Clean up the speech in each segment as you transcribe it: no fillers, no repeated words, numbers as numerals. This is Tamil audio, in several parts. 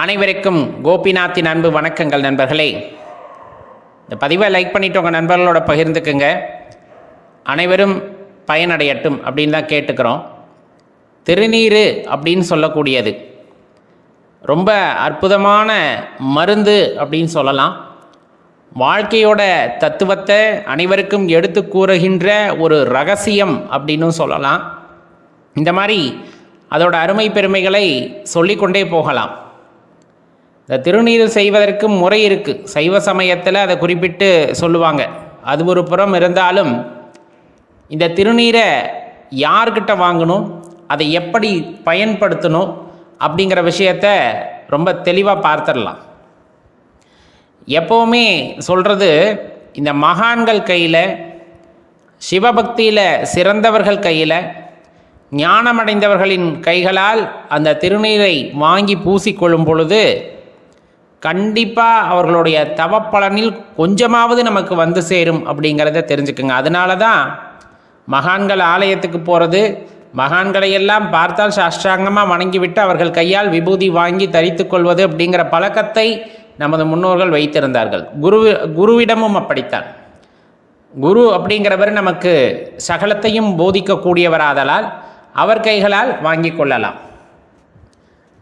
அனைவருக்கும் கோபிநாத்தின் அன்பு வணக்கங்கள் நண்பர்களே. இந்த பதிவை லைக் பண்ணிவிட்டு உங்கள் நண்பர்களோட பகிர்ந்துக்குங்க. அனைவரும் பயனடையட்டும் அப்படின்னு தான் கேட்டுக்கிறோம். திருநீர் அப்படின்னு சொல்லக்கூடியது ரொம்ப அற்புதமான மருந்து அப்படின்னு சொல்லலாம். வாழ்க்கையோட தத்துவத்தை அனைவருக்கும் எடுத்து கூறுகின்ற ஒரு ரகசியம் அப்படின்னு சொல்லலாம். இந்த மாதிரி அதோட அருமை பெருமைகளை சொல்லிக்கொண்டே போகலாம். இந்த திருநீர் செய்வதற்கு முறை இருக்குது. சைவ சமயத்தில் அதை குறிப்பிட்டு சொல்லுவாங்க. அது ஒரு புறம் இருந்தாலும் இந்த திருநீரை யார்கிட்ட வாங்கணும், அதை எப்படி பயன்படுத்தணும் அப்படிங்கிற விஷயத்தை ரொம்ப தெளிவாக பார்த்துடலாம். எப்போவுமே சொல்கிறது, இந்த மகான்கள் கையில், சிவபக்தியில் சிறந்தவர்கள் கையில், ஞானமடைந்தவர்களின் கைகளால் அந்த திருநீரை வாங்கி பூசிக்கொள்ளும் பொழுது கண்டிப்பாக அவர்களுடைய தவப்பலனில் கொஞ்சமாவது நமக்கு வந்து சேரும் அப்படிங்கிறத தெரிஞ்சுக்குங்க. அதனால தான் மகான்கள் ஆலயத்துக்கு போகிறது, மகான்களையெல்லாம் பார்த்தால் சாஷ்டாங்கமாக வணங்கிவிட்டு அவர்கள் கையால் விபூதி வாங்கி தரித்து கொள்வது அப்படிங்கிற பழக்கத்தை நமது முன்னோர்கள் வைத்திருந்தார்கள். குருவிடமும் அப்படித்தான். குரு அப்படிங்கிறவர் நமக்கு சகலத்தையும் போதிக்கக்கூடியவராதலால் அவர் கைகளால் வாங்கி கொள்ளலாம்.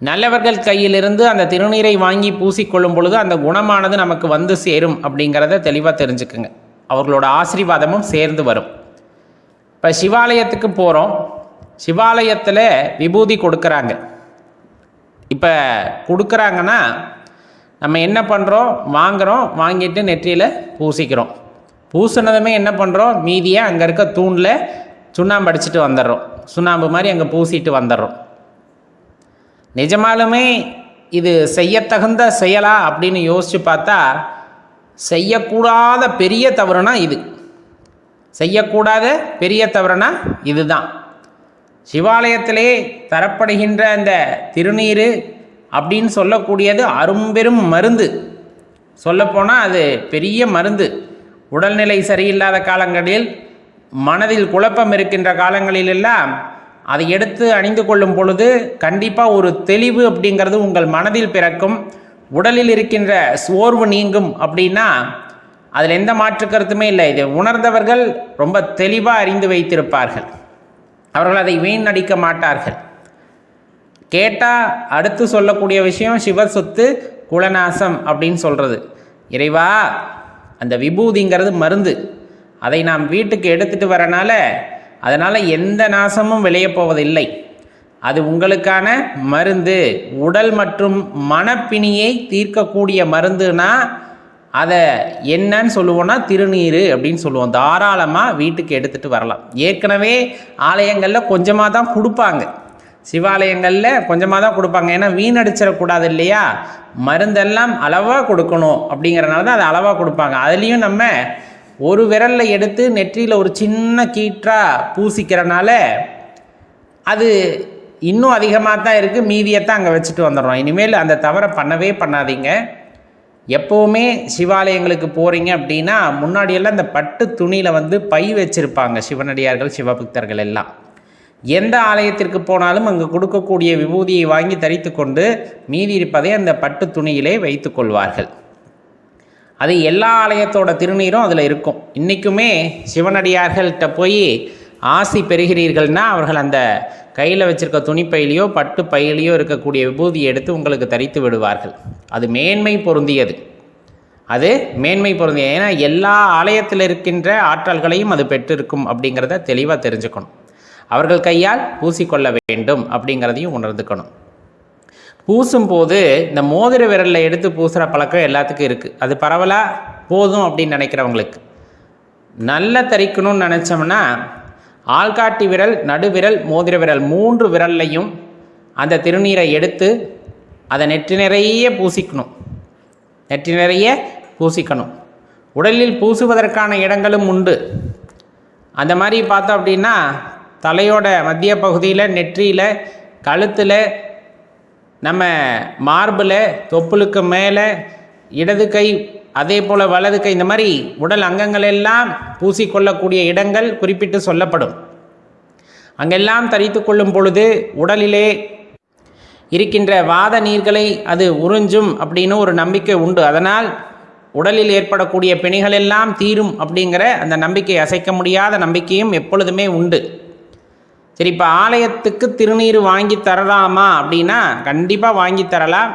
நல்லவர்கள் கையிலிருந்து அந்த திருநீரை வாங்கி பூசிக்கொள்ளும் பொழுது அந்த குணமானது நமக்கு வந்து சேரும் அப்படிங்கிறத தெளிவாக தெரிஞ்சுக்குங்க. அவர்களோட ஆசீர்வாதமும் சேர்ந்து வரும். இப்போ சிவாலயத்துக்கு போகிறோம், சிவாலயத்தில் விபூதி கொடுக்குறாங்க. இப்போ கொடுக்குறாங்கன்னா நம்ம என்ன பண்ணுறோம், வாங்குகிறோம், வாங்கிட்டு நெற்றியில் பூசிக்கிறோம். பூசினதுமே என்ன பண்ணுறோம், மீதியை அங்கே இருக்க தூணில் சுண்ணாம்பு அடிச்சுட்டு வந்துடுறோம். சுண்ணாம்பு மாதிரி அங்கே பூசிட்டு வந்துடுறோம். நிஜமாலுமே இது செய்யத்தகுந்த செயலா அப்படின்னு யோசித்து பார்த்தா செய்யக்கூடாத பெரிய தவறுனா இது. செய்யக்கூடாத பெரிய தவறுனா இதுதான். சிவாலயத்திலே தரப்படுகின்ற அந்த திருநீர் அப்படின்னு சொல்லக்கூடியது அரும்பெரும் மருந்து. சொல்லப்போனால் அது பெரிய மருந்து. உடல்நிலை சரியில்லாத காலங்களில், மனதில் குழப்பம் இருக்கின்ற காலங்களிலெல்லாம் அதை எடுத்து அணிந்து கொள்ளும் பொழுது கண்டிப்பாக ஒரு தெளிவு அப்படிங்கிறது உங்கள் மனதில் பிறக்கும். உடலில் இருக்கின்ற சோர்வு நீங்கும் அப்படின்னா அதில் எந்த மாற்று கருத்துமே இல்லை. இதை உணர்ந்தவர்கள் ரொம்ப தெளிவாக அறிந்து வைத்திருப்பார்கள். அவர்கள் அதை வீணடிக்க மாட்டார்கள். கேட்டால் அடுத்து சொல்லக்கூடிய விஷயம் சிவசொத்து குலநாசம் அப்படின்னு சொல்கிறது. இறைவா, அந்த விபூதிங்கிறது மருந்து. அதை நாம் வீட்டுக்கு எடுத்துகிட்டு வரனால அதனால் எந்த நாசமும் விளையப்போவதில்லை. அது உங்களுக்கான மருந்து. உடல் மற்றும் மனப்பிணியை தீர்க்கக்கூடிய மருந்துனா அதை என்னன்னு சொல்லுவோன்னா திருநீர் அப்படின்னு சொல்லுவோம். தாராளமாக வீட்டுக்கு எடுத்துகிட்டு வரலாம். ஏற்கனவே ஆலயங்களில் கொஞ்சமாக தான் கொடுப்பாங்க, சிவாலயங்களில் கொஞ்சமாக தான் கொடுப்பாங்க. ஏன்னா வீணடிச்சிடக்கூடாது இல்லையா, மருந்தெல்லாம் அளவாக கொடுக்கணும் அப்படிங்கிறனால தான் அது அளவாக கொடுப்பாங்க. அதுலேயும் நம்ம ஒரு விரலில் எடுத்து நெற்றியில் ஒரு சின்ன கீற்றாக பூசிக்கிறனால அது இன்னும் அதிகமாக தான் இருக்குது. மீதியைத்தான் அங்கே வச்சுட்டு வந்துடுறோம். இனிமேல் அந்த தவறை பண்ணவே பண்ணாதீங்க. எப்போவுமே சிவாலயங்களுக்கு போகிறீங்க அப்படின்னா முன்னாடியெல்லாம் இந்த பட்டு துணியில் பை வச்சுருப்பாங்க சிவனடியார்கள், சிவபக்தர்கள் எல்லாம். எந்த ஆலயத்திற்கு போனாலும் அங்கே கொடுக்கக்கூடிய விபூதியை வாங்கி தரித்து கொண்டு மீதி இருப்பதை அந்த பட்டு துணியிலே வைத்து கொள்வார்கள். அது எல்லா ஆலயத்தோட திருநீரும் அதில் இருக்கும். இன்றைக்குமே சிவனடியார்கள்கிட்ட போய் ஆசி பெறுகிறீர்கள்னா அவர்கள் அந்த கையில் வச்சுருக்க துணிப்பையிலையோ பட்டு பையிலையோ இருக்கக்கூடிய விபூதியை எடுத்து உங்களுக்கு தரித்து விடுவார்கள். அது மேன்மை பொருந்தியது. அது மேன்மை பொருந்தியது. ஏன்னா எல்லா ஆலயத்தில் இருக்கின்ற ஆற்றல்களையும் அது பெற்றிருக்கும் அப்படிங்கிறத தெளிவாக தெரிஞ்சுக்கணும். அவர்கள் கையால் பூசிக்கொள்ள வேண்டும் அப்படிங்கிறதையும் உணர்ந்துக்கணும். பூசும்போது இந்த மோதிர விரலில் எடுத்து பூசுகிற பழக்கம் எல்லாத்துக்கும் இருக்குது. அது பரவலாக போதும் அப்படின்னு நினைக்கிறவங்களுக்கு. நல்லா தரிக்கணும்னு நினச்சோம்னா ஆள்காட்டி விரல், நடுவிரல், மோதிர விரல் 3 விரல்லையும் அந்த திருநீரை எடுத்து அதை நெற்றி நிறைய பூசிக்கணும். நெற்றி நிறைய பூசிக்கணும். உடலில் பூசுவதற்கான இடங்களும் உண்டு. அந்த மாதிரி பார்த்தோம் அப்படின்னா தலையோட மத்திய பகுதியில், நெற்றியில், கழுத்தில், நம்ம மார்பில், தொப்புளுக்கு மேலே, இடது கை, அதே போல் வலது கை, இந்த மாதிரி உடல் அங்கங்கள் எல்லாம் பூசிக்கொள்ளக்கூடிய இடங்கள் குறிப்பிட்டு சொல்லப்படும். அங்கெல்லாம் தரித்து கொள்ளும் பொழுது உடலிலே இருக்கின்ற வாத நீர்களை அது உறிஞ்சும் அப்படின்னு ஒரு நம்பிக்கை உண்டு. அதனால் உடலில் ஏற்படக்கூடிய பிணிகள் எல்லாம் தீரும் அப்படிங்கிற அந்த நம்பிக்கை, அசைக்க முடியாத நம்பிக்கையும் எப்பொழுதுமே உண்டு. சரி, இப்போ ஆலயத்துக்கு திருநீர் வாங்கி தரலாமா அப்படின்னா கண்டிப்பாக வாங்கி தரலாம்.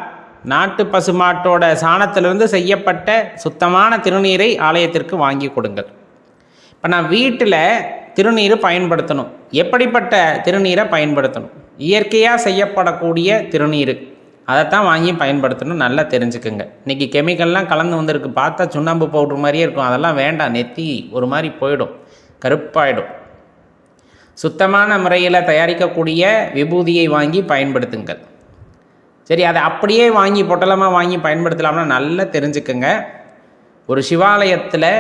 நாட்டு பசுமாட்டோட சாணத்திலிருந்து செய்யப்பட்ட சுத்தமான திருநீரை ஆலயத்திற்கு வாங்கி கொடுங்கள். இப்போ நான் வீட்டில் திருநீர் பயன்படுத்தணும். எப்படிப்பட்ட திருநீரை பயன்படுத்தணும்? இயற்கையாக செய்யப்படக்கூடிய திருநீர், அதைத்தான் வாங்கி பயன்படுத்தணும். நல்லா தெரிஞ்சுக்குங்க. இன்றைக்கி கெமிக்கல்லாம் கலந்து வந்திருக்கு. பார்த்தா சுண்ணாம்பு பவுட்ரு மாதிரியே இருக்கும். அதெல்லாம் வேண்டாம். நெத்தி ஒரு மாதிரி போயிடும், கருப்பாயிடும். சுத்தமான முறையில் தயாரிக்கக்கூடிய விபூதியை வாங்கி பயன்படுத்துங்கள். சரி, அதை அப்படியே வாங்கி பொட்டலமாக வாங்கி பயன்படுத்தலாம்னா நல்லா தெரிஞ்சுக்குங்க. ஒரு சிவாலயத்தில்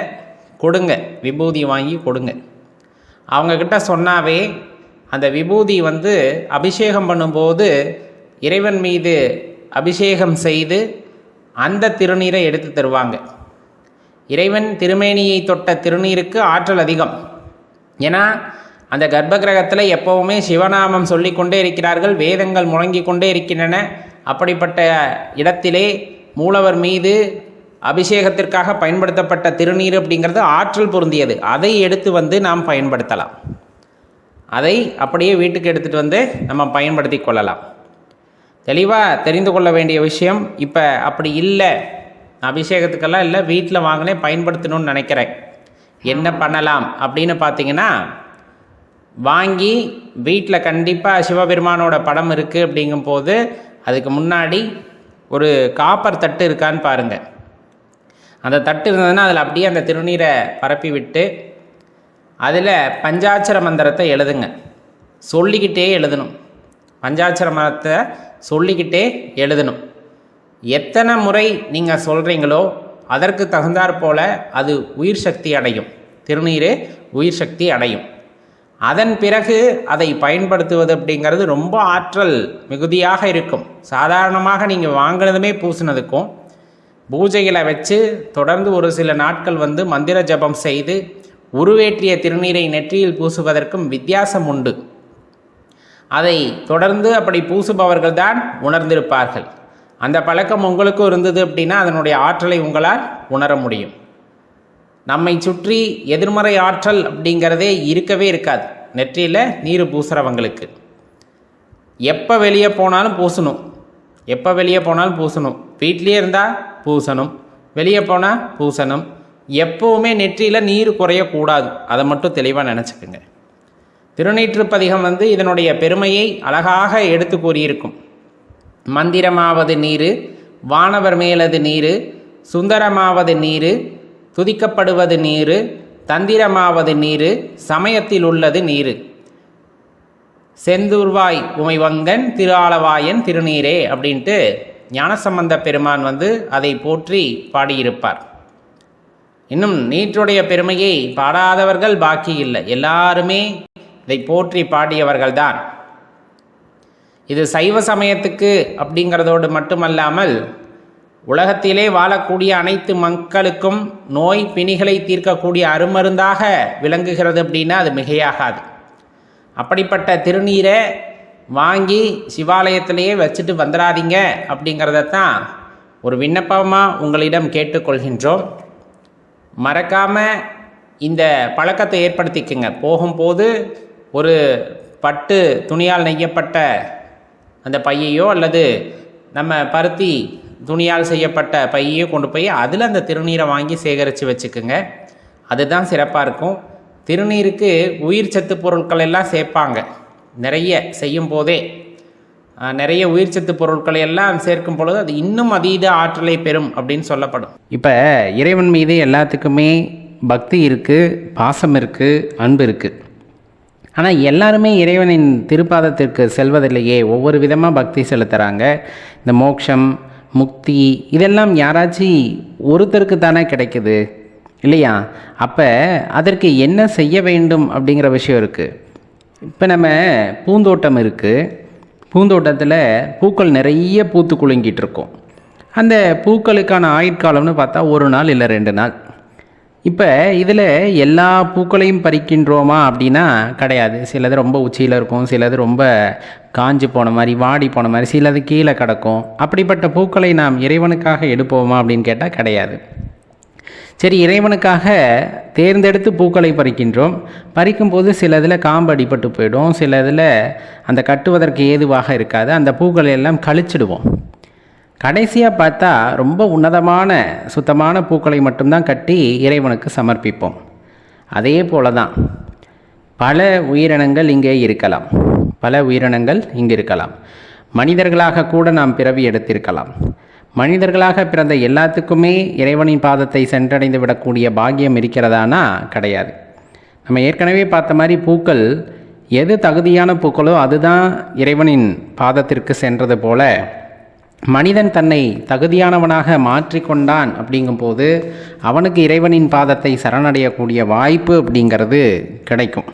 கொடுங்க, விபூதி வாங்கி கொடுங்க. அவங்கக்கிட்ட சொன்னாவே அந்த விபூதி அபிஷேகம் பண்ணும்போது இறைவன் மீது அபிஷேகம் செய்து அந்த திருநீரை எடுத்து தருவாங்க. இறைவன் திருமேனியை தொட்ட திருநீருக்கு ஆற்றல் அதிகம். ஏன்னா அந்த கர்ப்பகிரகத்தில் எப்போவுமே சிவநாமம் சொல்லிக்கொண்டே இருக்கிறார்கள், வேதங்கள் முழங்கி கொண்டே இருக்கின்றன. அப்படிப்பட்ட இடத்திலே மூலவர் மீது அபிஷேகத்திற்காக பயன்படுத்தப்பட்ட திருநீர் அப்படிங்கிறது ஆற்றல் பொருந்தியது. அதை எடுத்து நாம் பயன்படுத்தலாம். அதை அப்படியே வீட்டுக்கு எடுத்துகிட்டு நம்ம பயன்படுத்தி கொள்ளலாம். தெளிவாக தெரிந்து கொள்ள வேண்டிய விஷயம். இப்போ அப்படி இல்லை, அபிஷேகத்துக்கெல்லாம் இல்லை, வீட்டில் வாங்கினே பயன்படுத்தணும்னு நினைக்கிறேன். என்ன பண்ணலாம் அப்படின்னு பார்த்தீங்கன்னா, வாங்கி வீட்டில் கண்டிப்பாக சிவபெருமானோட படம் இருக்குது அப்படிங்கும்போது அதுக்கு முன்னாடி ஒரு காப்பர் தட்டு இருக்கான்னு பாருங்கள். அந்த தட்டு இருந்ததுன்னா அதில் அப்படியே அந்த திருநீரை பரப்பி விட்டு அதில் பஞ்சாட்சர மந்திரத்தை எழுதுங்க. சொல்லிக்கிட்டே எழுதணும். பஞ்சாட்சர மந்திரத்தை சொல்லிக்கிட்டே எழுதணும். எத்தனை முறை நீங்கள் சொல்கிறீங்களோ அதற்கு தகுந்தாற் போல் அது உயிர் சக்தி அடையும். திருநீர் உயிர் சக்தி அடையும். அதன் பிறகு அதை பயன்படுத்துவது அப்படிங்கிறது ரொம்ப ஆற்றல் மிகுதியாக இருக்கும். சாதாரணமாக நீங்கள் வாங்கினதுமே பூசினதுக்கும் பூஜைகளை வச்சு தொடர்ந்து ஒரு சில நாட்கள் மந்திர ஜபம் செய்து உருவேற்றிய திருநீரை நெற்றியில் பூசுவதற்கும் வித்தியாசம் உண்டு. அதை தொடர்ந்து அப்படி பூசுபவர்கள் தான் உணர்ந்திருப்பார்கள். அந்த பழக்கம் உங்களுக்கும் இருந்தது அப்படின்னா அதனுடைய ஆற்றலை உங்களால் உணர முடியும். நம்மை சுற்றி எதிர்மறை ஆற்றல் அப்படிங்கிறதே இருக்கவே இருக்காது. நெற்றியில் நீர் பூசுகிறவங்களுக்கு எப்போ வெளியே போனாலும் பூசணும். எப்போ வெளியே போனாலும் பூசணும். வீட்லேயே இருந்தால் பூசணும், வெளியே போனால் பூசணும். எப்போவுமே நெற்றியில் நீர் குறையக்கூடாது. அதை மட்டும் தெளிவாக நினச்சிக்கோங்க. திருநீற்றுப்பதிகம் இதனுடைய பெருமையை அழகாக எடுத்து கூறியிருக்கும். மந்திரமாவது நீர், வானவர் மேலது நீர், சுந்தரமாவது நீர், துதிக்கப்படுவது நீர், தந்திரமாவது நீர், சமயத்தில் உள்ளது நீர், செந்தூர்வாய் உமைவங்கன் திருஆலவாயன் திருநீரே அப்படின்ட்டு ஞானசம்பந்த பெருமான் அதை போற்றி பாடியிருப்பார். இன்னும் நீற்றுடைய பெருமையை பாடாதவர்கள் பாக்கி இல்லை. எல்லாருமே இதை போற்றி பாடியவர்கள்தான். இது சைவ சமயத்துக்கு அப்படிங்கிறதோடு மட்டுமல்லாமல் உலகத்திலே வாழக்கூடிய அனைத்து மக்களுக்கும் நோய் பிணிகளை தீர்க்கக்கூடிய அருமருந்தாக விளங்குகிறது அப்படின்னா அது மிகையாகாது. அப்படிப்பட்ட திருநீரை வாங்கி சிவாலயத்திலேயே வச்சுட்டு வந்துடாதீங்க அப்படிங்கிறதான் ஒரு விண்ணப்பமாக உங்களிடம் கேட்டுக்கொள்கின்றோம். மறக்காமல் இந்த பழக்கத்தை ஏற்படுத்திக்குங்க. போகும்போது ஒரு பட்டு துணியால் நெய்யப்பட்ட அந்த பையையோ அல்லது நம்ம பருத்தி துணியால் செய்யப்பட்ட பையையோ கொண்டு போய் அதில் அந்த திருநீரை வாங்கி சேகரித்து வச்சுக்குங்க. அதுதான் சிறப்பாக இருக்கும். திருநீருக்கு உயிர் சத்து பொருட்கள் எல்லாம் சேர்ப்பாங்க. நிறைய செய்யும் போதே நிறைய உயிர் சத்து பொருட்களை எல்லாம் சேர்க்கும் பொழுது அது இன்னும் அதீத ஆற்றலை பெறும் அப்படின்னு சொல்லப்படும். இப்போ இறைவன் மீது எல்லாத்துக்குமே பக்தி இருக்குது, பாசம் இருக்குது, அன்பு இருக்குது. ஆனால் எல்லாருமே இறைவனின் திருப்பாதத்திற்கு செல்வதில்லையே. ஒவ்வொரு விதமாக பக்தி செலுத்துகிறாங்க. இந்த மோட்சம், முக்தி இதெல்லாம் யாராச்சும் ஒருத்தருக்கு தானே கிடைக்குது இல்லையா? அப்போ அதற்கு என்ன செய்ய வேண்டும் அப்படிங்கிற விஷயம் இருக்குது. இப்போ நம்ம பூந்தோட்டம் இருக்குது. பூந்தோட்டத்தில் பூக்கள் நிறைய பூத்து குலுங்கிட்டு இருக்கும். அந்த பூக்களுக்கான ஆயுட்காலம்னு பார்த்தா 1 நாள் இல்லை 2 நாள். இப்போ இதில் எல்லா பூக்களையும் பறிக்கின்றோமா அப்படின்னா கிடையாது. சிலது ரொம்ப உச்சியில் இருக்கும், சிலது ரொம்ப காஞ்சு போன மாதிரி, வாடி போன மாதிரி, சிலது கீழே கிடக்கும். அப்படிப்பட்ட பூக்களை நாம் இறைவனுக்காக எடுப்போமா அப்படின்னு கேட்டால் கிடையாது. சரி, இறைவனுக்காக தேர்ந்தெடுத்து பூக்களை பறிக்கின்றோம். பறிக்கும்போது சில இதில் காம்பு அடிபட்டு போயிடும், சில இதில் அந்த கட்டுவதற்கு ஏதுவாக இருக்காது. அந்த பூக்களை எல்லாம் கழிச்சிடுவோம். கடைசியாக பார்த்தா ரொம்ப உன்னதமான சுத்தமான பூக்களை மட்டும்தான் கட்டி இறைவனுக்கு சமர்ப்பிப்போம். அதே போல தான் பல உயிரினங்கள் இங்கே இருக்கலாம், பல உயிரினங்கள் இங்கு இருக்கலாம். மனிதர்களாக கூட நாம் பிறவி எடுத்திருக்கலாம். மனிதர்களாக பிறந்த எல்லாத்துக்குமே இறைவனின் பாதத்தை சென்றடைந்து விடக்கூடிய பாக்கியம் இருக்கிறதானா? கிடையாது. நம்ம ஏற்கனவே பார்த்த மாதிரி பூக்கள் எது தகுதியான பூக்களோ அதுதான் இறைவனின் பாதத்திற்கு சென்றது போல, மனிதன் தன்னை தகுதியானவனாக மாற்றிக்கொண்டான் அப்படிங்கும்போது அவனுக்கு இறைவனின் பாதத்தை சரணடையக்கூடிய வாய்ப்பு அப்படிங்கிறது கிடைக்கும்.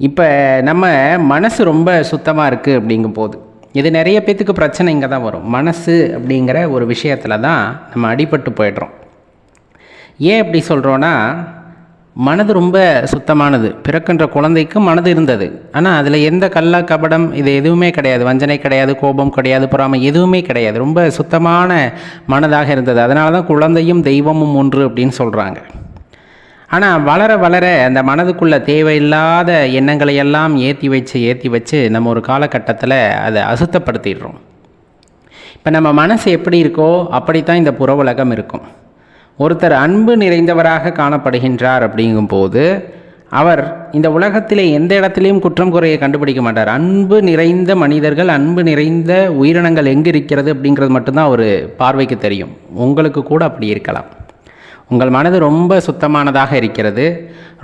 இப்போ நம்ம மனசு ரொம்ப சுத்தமாக இருக்குது அப்படிங்கும்போது, இது நிறைய பேத்துக்கு பிரச்சனை இங்கே தான் வரும். மனசு அப்படிங்கிற ஒரு விஷயத்தில் தான் நம்ம அடிபட்டு போய்ட்றோம். ஏன் இப்படி சொல்கிறோன்னா, மனது ரொம்ப சுத்தமானது. பிறக்கின்ற குழந்தைக்கு மனது இருந்தது, ஆனால் அதில் எந்த கள்ள கபடம் இது எதுவுமே கிடையாது. வஞ்சனை கிடையாது, கோபம் கிடையாது, பொறாமை எதுவுமே கிடையாது. ரொம்ப சுத்தமான மனதாக இருந்தது. அதனால தான் குழந்தையும் தெய்வமும் ஒன்று அப்படின்னு சொல்கிறாங்க. ஆனால் வளர வளர அந்த மனதுக்குள்ள தேவையில்லாத எண்ணங்களை எல்லாம் ஏற்றி வச்சு நம்ம ஒரு காலகட்டத்தில் அதை அசுத்தப்படுத்திடுறோம். இப்போ நம்ம மனசு எப்படி இருக்கோ அப்படித்தான் இந்த புற உலகம் இருக்கும். ஒருத்தர் அன்பு நிறைந்தவராக காணப்படுகின்றார் அப்படிங்கும்போது அவர் இந்த உலகத்திலே எந்த இடத்துலையும் குற்றம் குறையை கண்டுபிடிக்க மாட்டார். அன்பு நிறைந்த மனிதர்கள், அன்பு நிறைந்த உயிரினங்கள் எங்கே இருக்கிறது அப்படிங்கிறது மட்டும்தான் ஒரு பார்வைக்கு தெரியும். உங்களுக்கு கூட அப்படி இருக்கலாம். உங்கள் மனது ரொம்ப சுத்தமானதாக இருக்கிறது,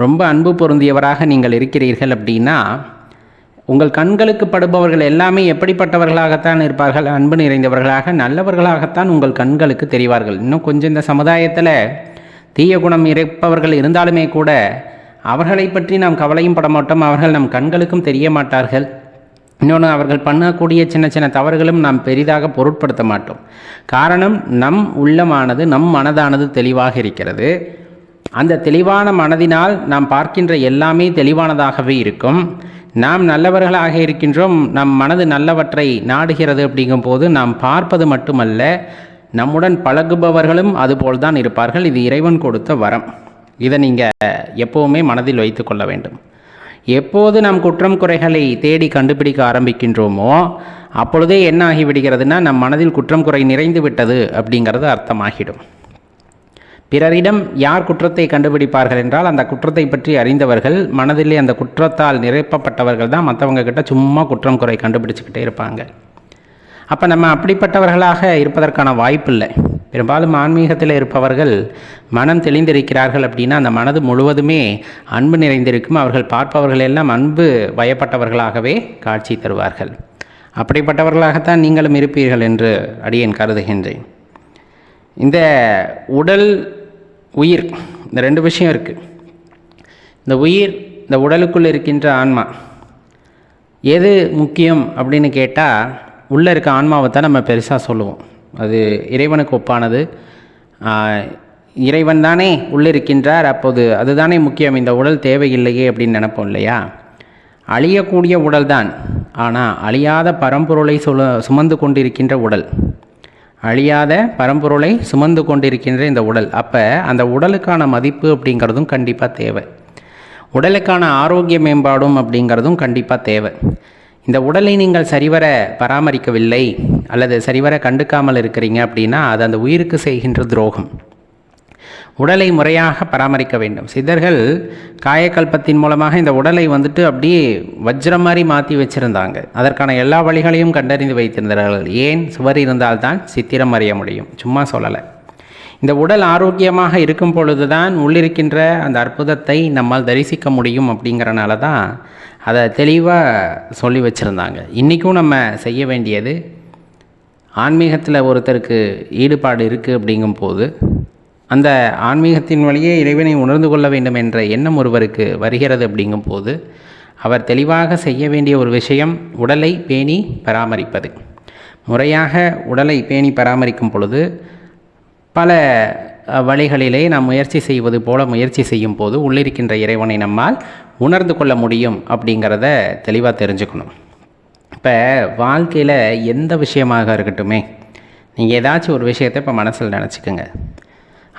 ரொம்ப அன்பு பொருந்தியவராக நீங்கள் இருக்கிறீர்கள் அப்படின்னா உங்கள் கண்களுக்கு படுபவர்கள் எல்லாமே எப்படிப்பட்டவர்களாகத்தான் இருப்பார்கள்? அன்பு நிறைந்தவர்களாக, நல்லவர்களாகத்தான் உங்கள் கண்களுக்கு தெரிவார்கள். இன்னும் கொஞ்சம் இந்த சமுதாயத்தில் தீய குணம் இருப்பவர்கள் இருந்தாலுமே கூட அவர்களை பற்றி நாம் கவலையும் பட மாட்டோம். அவர்கள் நம் கண்களுக்கும் தெரிய மாட்டார்கள். இன்னொன்று, அவர்கள் பண்ணக்கூடிய சின்ன சின்ன தவறுகளும் நாம் பெரிதாக பொருட்படுத்த மாட்டோம். காரணம், நம் உள்ளமானது, நம் மனதானது தெளிவாக இருக்கிறது. அந்த தெளிவான மனதினால் நாம் பார்க்கின்ற எல்லாமே தெளிவானதாகவே இருக்கும். நாம் நல்லவர்களாக இருக்கின்றோம், நம் மனது நல்லவற்றை நாடுகிறது. அப்படிங்கும்போது நாம் பார்ப்பது மட்டுமல்ல, நம்முடன் பழகுபவர்களும் அதுபோல்தான் இருப்பார்கள். இது இறைவன் கொடுத்த வரம். இதை நீங்கள் எப்போவுமே மனதில் வைத்து கொள்ள வேண்டும். எப்போது நாம் குற்றம் குறைகளை தேடி கண்டுபிடிக்க ஆரம்பிக்கின்றோமோ அப்பொழுதே என்ன ஆகிவிடுகிறதுனா, நம் மனதில் குற்றம் குறை நிறைந்து விட்டது அப்படிங்கிறது அர்த்தமாகிடும். பிறரிடம் யார் குற்றத்தை கண்டுபிடிப்பார்கள் என்றால், அந்த குற்றத்தை பற்றி அறிந்தவர்கள், மனதிலே அந்த குற்றத்தால் நிரப்பப்பட்டவர்கள் தான் மற்றவங்க கிட்ட சும்மா குற்றம் குறை கண்டுபிடிச்சிக்கிட்டே இருப்பாங்க. அப்போ நம்ம அப்படிப்பட்டவர்களாக இருப்பதற்கான வாய்ப்பு இல்லை. பெரும்பாலும் ஆன்மீகத்தில் இருப்பவர்கள் மனம் தெளிந்திருக்கிறார்கள் அப்படின்னா அந்த மனது முழுவதுமே அன்பு நிறைந்திருக்கும். அவர்கள் பார்ப்பவர்கள் எல்லாம் அன்பு வயப்பட்டவர்களாகவே காட்சி தருவார்கள். அப்படிப்பட்டவர்களாகத்தான் நீங்களும் இருப்பீர்கள் என்று அடியேன் கருதுகின்றேன். இந்த உடல், உயிர், இந்த ரெண்டு விஷயம் இருக்குது. இந்த உயிர், இந்த உடலுக்குள் இருக்கின்ற ஆன்மா, எது முக்கியம் அப்படின்னு கேட்டால் உள்ளே இருக்க ஆன்மாவை தான் நம்ம பெருசாக சொல்லுவோம். அது இறைவனுக்கு ஒப்பானது. இறைவன் தானே உள்ளே இருக்கின்றார், அப்போது அதுதானே முக்கியம், இந்த உடல் தேவையில்லையே அப்படின்னு நினைப்போம் இல்லையா? அழியக்கூடிய உடல் தான், ஆனால் அழியாத பரம்பொருளை சுமந்து கொண்டிருக்கின்ற உடல், அழியாத பரம்பொருளை சுமந்து கொண்டிருக்கின்ற இந்த உடல். அப்போ அந்த உடலுக்கான மதிப்பு அப்படிங்கிறதும் கண்டிப்பாக தேவை. உடலுக்கான ஆரோக்கிய மேம்பாடும் அப்படிங்கிறதும் கண்டிப்பாக தேவை. இந்த உடலை நீங்கள் சரிவர பராமரிக்கவில்லை அல்லது சரிவர கண்டுக்காமல் இருக்கிறீங்க அப்படின்னா அது அந்த உயிருக்கு செய்கின்ற துரோகம். உடலை முறையாக பராமரிக்க வேண்டும். சித்தர்கள் காயக்கல்பத்தின் மூலமாக இந்த உடலை அப்படியே வஜ்ரம் மாதிரி மாற்றி வச்சுருந்தாங்க. அதற்கான எல்லா வழிகளையும் கண்டறிந்து வைத்திருந்தார்கள். ஏன்? சுவர் இருந்தால்தான் சித்திரம் அறிய முடியும், சும்மா சொல்லலை. இந்த உடல் ஆரோக்கியமாக இருக்கும் பொழுது தான் உள்ளிருக்கின்ற அந்த அற்புதத்தை நம்மால் தரிசிக்க முடியும். அப்படிங்கிறனால தான் அதை தெளிவாக சொல்லி வச்சுருந்தாங்க. இன்றைக்கும் நம்ம செய்ய வேண்டியது, ஆன்மீகத்தில் ஒருத்தருக்கு ஈடுபாடு இருக்குது அப்படிங்கும்போது அந்த ஆன்மீகத்தின் வழியே இறைவனை உணர்ந்து கொள்ள வேண்டும் என்ற எண்ணம் ஒருவருக்கு வருகிறது அப்படிங்கும்போது அவர் தெளிவாக செய்ய வேண்டிய ஒரு விஷயம் உடலை பேணி பராமரிப்பது. முறையாக உடலை பேணி பராமரிக்கும் பொழுது பல வழிகளிலே நாம் முயற்சி செய்வது போல முயற்சி செய்யும் போது உள்ளிருக்கின்ற இறைவனை நம்மால் உணர்ந்து கொள்ள முடியும் அப்படிங்கிறத தெளிவாக தெரிஞ்சுக்கணும். இப்போ வாழ்க்கையில் எந்த விஷயமாக இருக்கட்டுமே, நீங்கள் ஏதாச்சும் ஒரு விஷயத்தை இப்போ மனசில் நினச்சிக்கோங்க.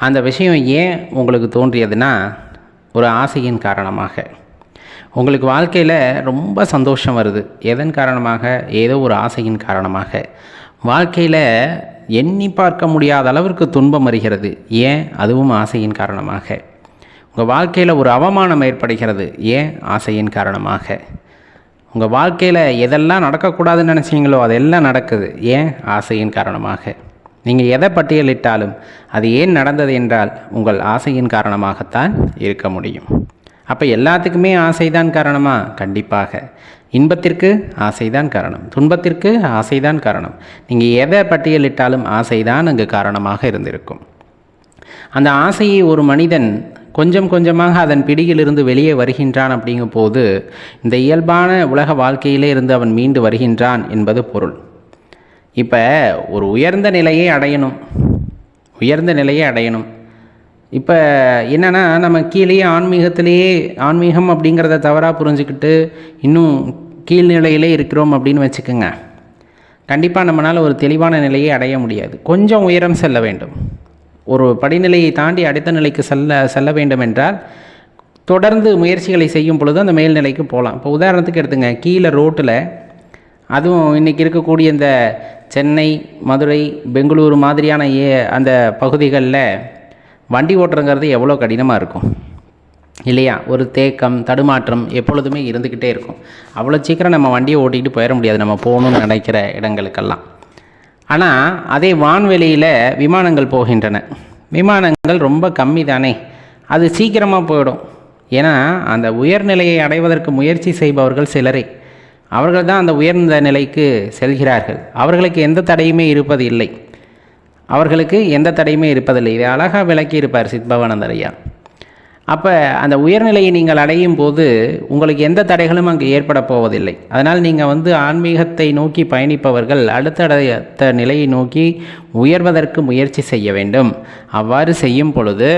அந்த விஷயம் ஏன் உங்களுக்கு தோன்றியதுன்னா ஒரு ஆசையின் காரணமாக. உங்களுக்கு வாழ்க்கையில் ரொம்ப சந்தோஷம் வருது, எதன் காரணமாக? ஏதோ ஒரு ஆசையின் காரணமாக. வாழ்க்கையில் எண்ணி பார்க்க முடியாத அளவிற்கு துன்பம் வருகிறது, ஏன்? அதுவும் ஆசையின் காரணமாக. உங்கள் வாழ்க்கையில் ஒரு அவமானம் ஏற்படுகிறது, ஏன்? ஆசையின் காரணமாக. உங்கள் வாழ்க்கையில் எதெல்லாம் நடக்கக்கூடாதுன்னு நினச்சிங்களோ அதெல்லாம் நடக்குது, ஏன்? ஆசையின் காரணமாக. நீங்கள் எதை பட்டியலிட்டாலும் அது ஏன் நடந்தது என்றால் உங்கள் ஆசையின் காரணமாகத்தான் இருக்க முடியும். அப்போ எல்லாத்துக்குமே ஆசைதான் காரணமா? கண்டிப்பாக. இன்பத்திற்கு ஆசைதான் காரணம், துன்பத்திற்கு ஆசைதான் காரணம். நீங்கள் எதை பட்டியலிட்டாலும் ஆசைதான் அங்கு காரணமாக இருந்திருக்கும். அந்த ஆசையை ஒரு மனிதன் கொஞ்சம் கொஞ்சமாக அதன் பிடியிலிருந்து வெளியே வருகின்றான். அப்படிங்கும் போது இந்த இயல்பான உலக வாழ்க்கையிலே இருந்து அவன் மீண்டு வருகின்றான் என்பது பொருள். இப்போ ஒரு உயர்ந்த நிலையை அடையணும். இப்போ என்னென்னா, நம்ம கீழேயே ஆன்மீகம் அப்படிங்கிறத தவறாக புரிஞ்சுக்கிட்டு இன்னும் கீழ்நிலையிலே இருக்கிறோம் அப்படின்னு வச்சுக்கோங்க. கண்டிப்பாக நம்மளால் ஒரு தெளிவான நிலையை அடைய முடியாது. கொஞ்சம் உயரம் செல்ல வேண்டும். ஒரு படிநிலையை தாண்டி அடுத்த நிலைக்கு செல்ல வேண்டும் என்றால் தொடர்ந்து முயற்சிகளை செய்யும் பொழுது அந்த மேல்நிலைக்கு போகலாம். இப்போ உதாரணத்துக்கு எடுத்துங்க, கீழே ரோட்டில், அதுவும் இன்றைக்கி இருக்கக்கூடிய இந்த சென்னை, மதுரை, பெங்களூரு மாதிரியான அந்த பகுதிகளில் வண்டி ஓட்டுறங்கிறது எவ்வளோ கடினமாக இருக்கும் இல்லையா? ஒரு தேக்கம், தடுமாற்றம் எப்பொழுதுமே இருந்துக்கிட்டே இருக்கும். அவ்வளோ சீக்கிரம் நம்ம வண்டியை ஓட்டிக்கிட்டு போயிட முடியாது நம்ம போகணும்னு நினைக்கிற இடங்களுக்கெல்லாம். ஆனால் அதே வான்வெளியில் விமானங்கள் போகின்றன. விமானங்கள் ரொம்ப கம்மி தானே, அது சீக்கிரமாக போயிடும். ஏன்னா அந்த உயர்நிலையை அடைவதற்கு முயற்சி செய்பவர்கள் சிலரே. அவர்கள் தான் அந்த உயர்ந்த நிலைக்கு செல்கிறார்கள். அவர்களுக்கு எந்த தடையுமே இருப்பதில்லை. இதை அழகாக விளக்கி இருப்பார் சித்பவானந்தர் ஐயா. அப்போ அந்த உயர்நிலையை நீங்கள் அடையும் போது உங்களுக்கு எந்த தடைகளும் அங்கு ஏற்பட போவதில்லை. அதனால் நீங்கள் ஆன்மீகத்தை நோக்கி பயணிப்பவர்கள் அடுத்த நிலையை நோக்கி உயர்வதற்கு முயற்சி செய்ய வேண்டும். அவ்வாறு செய்யும் பொழுது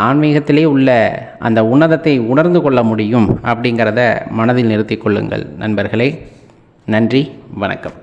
ஆன்மீகத்திலே உள்ள அந்த உன்னதத்தை உணர்ந்து கொள்ள முடியும் அப்படிங்கிறத மனதில் நிறுத்தி கொள்ளுங்கள் நண்பர்களே. நன்றி, வணக்கம்.